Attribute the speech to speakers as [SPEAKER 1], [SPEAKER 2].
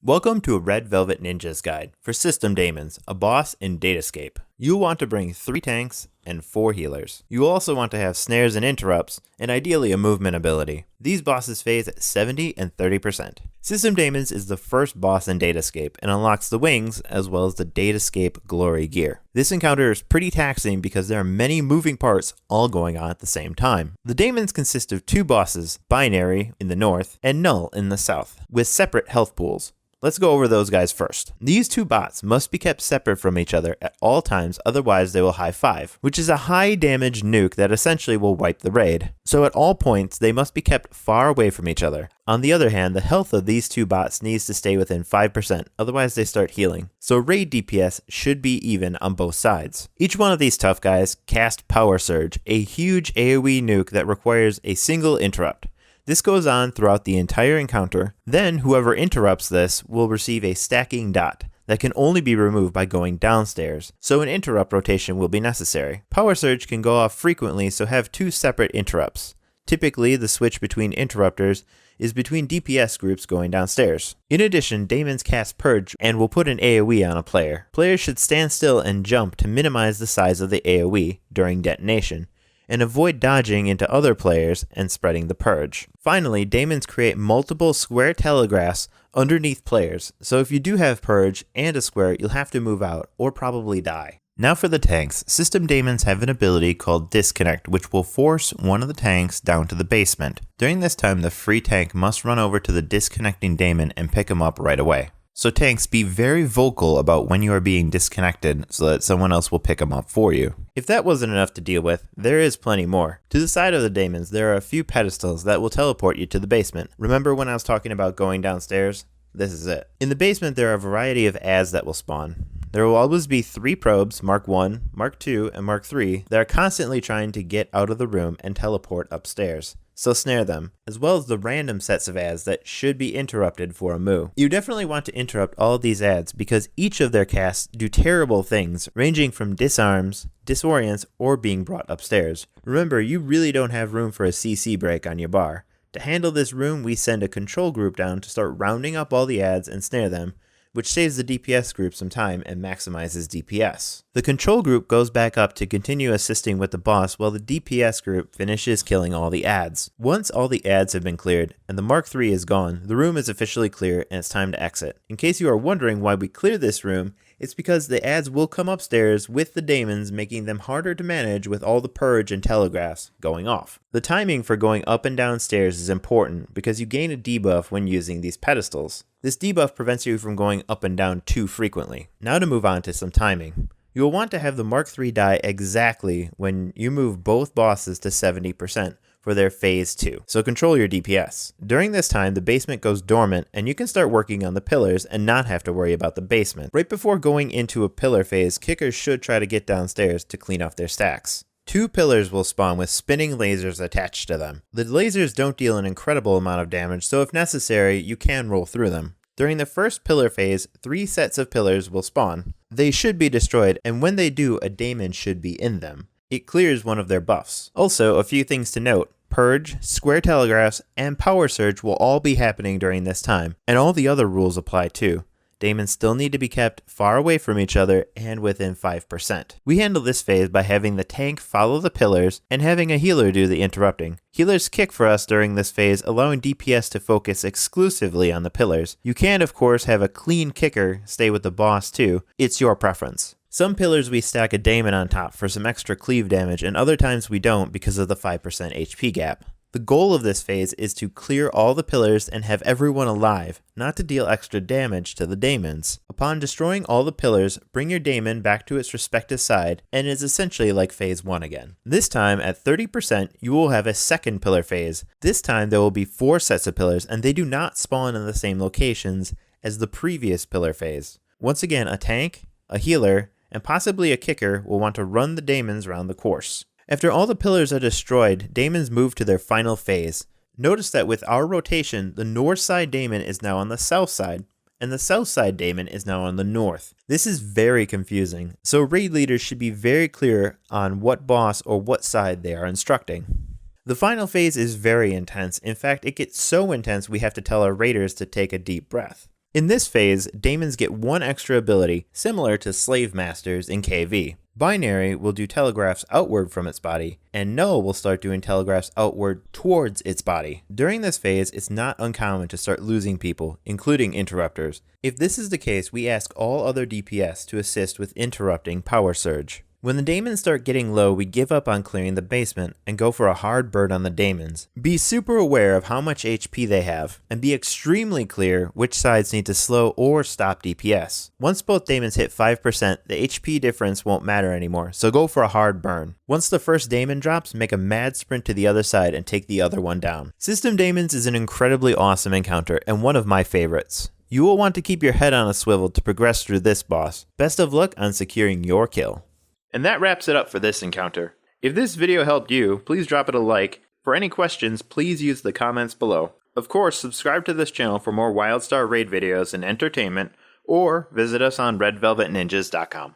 [SPEAKER 1] Welcome to a Red Velvet Ninja's Guide for System Daemons, a boss in Datascape. You'll want to bring 3 tanks and 4 healers. You will also want to have snares and interrupts, and ideally a movement ability. These bosses phase at 70 and 30%. System Daemons is the first boss in Datascape and unlocks the wings as well as the Datascape Glory gear. This encounter is pretty taxing because there are many moving parts all going on at the same time. The Daemons consist of 2 bosses, Binary in the north and Null in the south, with separate health pools. Let's go over those guys first. These 2 bots must be kept separate from each other at all times, otherwise they will high five, which is a high damage nuke that essentially will wipe the raid. So at all points, they must be kept far away from each other. On the other hand, the health of these 2 bots needs to stay within 5%, otherwise they start healing. So raid DPS should be even on both sides. Each one of these tough guys cast Power Surge, a huge AoE nuke that requires a single interrupt. This goes on throughout the entire encounter, then whoever interrupts this will receive a stacking dot that can only be removed by going downstairs, so an interrupt rotation will be necessary. Power Surge can go off frequently, so have 2 separate interrupts. Typically, the switch between interrupters is between DPS groups going downstairs. In addition, Daemons cast Purge and will put an AoE on a player. Players should stand still and jump to minimize the size of the AoE during detonation, and avoid dodging into other players and spreading the purge. Finally, Daemons create multiple square telegraphs underneath players, so if you do have purge and a square, you'll have to move out or probably die. Now for the tanks, System Daemons have an ability called Disconnect, which will force one of the tanks down to the basement. During this time, the free tank must run over to the disconnecting Daemon and pick him up right away. So tanks, be very vocal about when you are being disconnected so that someone else will pick them up for you. If that wasn't enough to deal with, there is plenty more. To the side of the Daemons, there are a few pedestals that will teleport you to the basement. Remember when I was talking about going downstairs? This is it. In the basement, there are a variety of ads that will spawn. There will always be 3 probes, Mark 1, Mark 2, and Mark 3, that are constantly trying to get out of the room and teleport upstairs. So snare them, as well as the random sets of ads that should be interrupted for a moo. You definitely want to interrupt all of these ads because each of their casts do terrible things, ranging from disarms, disorients, or being brought upstairs. Remember, you really don't have room for a CC break on your bar. To handle this room, we send a control group down to start rounding up all the ads and snare them, which saves the DPS group some time and maximizes DPS. The control group goes back up to continue assisting with the boss while the DPS group finishes killing all the ads. Once all the ads have been cleared and the Mark III is gone, the room is officially clear and it's time to exit. In case you are wondering why we clear this room, it's because the ads will come upstairs with the Daemons, making them harder to manage with all the purge and telegraphs going off. The timing for going up and down stairs is important because you gain a debuff when using these pedestals. This debuff prevents you from going up and down too frequently. Now to move on to some timing. You will want to have the Mark III die exactly when you move both bosses to 70% for their phase 2, so control your DPS. During this time, the basement goes dormant and you can start working on the pillars and not have to worry about the basement. Right before going into a pillar phase, kickers should try to get downstairs to clean off their stacks. 2 pillars will spawn with spinning lasers attached to them. The lasers don't deal an incredible amount of damage, so if necessary, you can roll through them. During the first pillar phase, 3 sets of pillars will spawn. They should be destroyed, and when they do, a Daemon should be in them. It clears one of their buffs. Also, a few things to note. Purge, Square Telegraphs, and Power Surge will all be happening during this time, and all the other rules apply too. Daemons still need to be kept far away from each other and within 5%. We handle this phase by having the tank follow the pillars and having a healer do the interrupting. Healers kick for us during this phase, allowing DPS to focus exclusively on the pillars. You can, of course, have a clean kicker stay with the boss too. It's your preference. Some pillars we stack a Daemon on top for some extra cleave damage, and other times we don't because of the 5% HP gap. The goal of this phase is to clear all the pillars and have everyone alive, not to deal extra damage to the Daemons. Upon destroying all the pillars, bring your Daemon back to its respective side, and it is essentially like phase 1 again. This time, at 30%, you will have a second pillar phase. This time there will be 4 sets of pillars, and they do not spawn in the same locations as the previous pillar phase. Once again, a tank, a healer, and possibly a kicker will want to run the Daemons around the course. After all the pillars are destroyed, Daemons move to their final phase. Notice that with our rotation, the north side Daemon is now on the south side, and the south side Daemon is now on the north. This is very confusing, so raid leaders should be very clear on what boss or what side they are instructing. The final phase is very intense. In fact, it gets so intense we have to tell our raiders to take a deep breath. In this phase, Daemons get one extra ability similar to Slave Masters in KV. Binary will do telegraphs outward from its body, and Null will start doing telegraphs outward towards its body. During this phase, it's not uncommon to start losing people, including interrupters. If this is the case, we ask all other DPS to assist with interrupting Power Surge. When the Daemons start getting low, we give up on clearing the basement and go for a hard burn on the Daemons. Be super aware of how much HP they have, and be extremely clear which sides need to slow or stop DPS. Once both Daemons hit 5%, the HP difference won't matter anymore, so go for a hard burn. Once the first Daemon drops, make a mad sprint to the other side and take the other one down. System Daemons is an incredibly awesome encounter, and one of my favorites. You will want to keep your head on a swivel to progress through this boss. Best of luck on securing your kill. And that wraps it up for this encounter. If this video helped you, please drop it a like. For any questions, please use the comments below. Of course, subscribe to this channel for more WildStar raid videos and entertainment, or visit us on redvelvetninjas.com.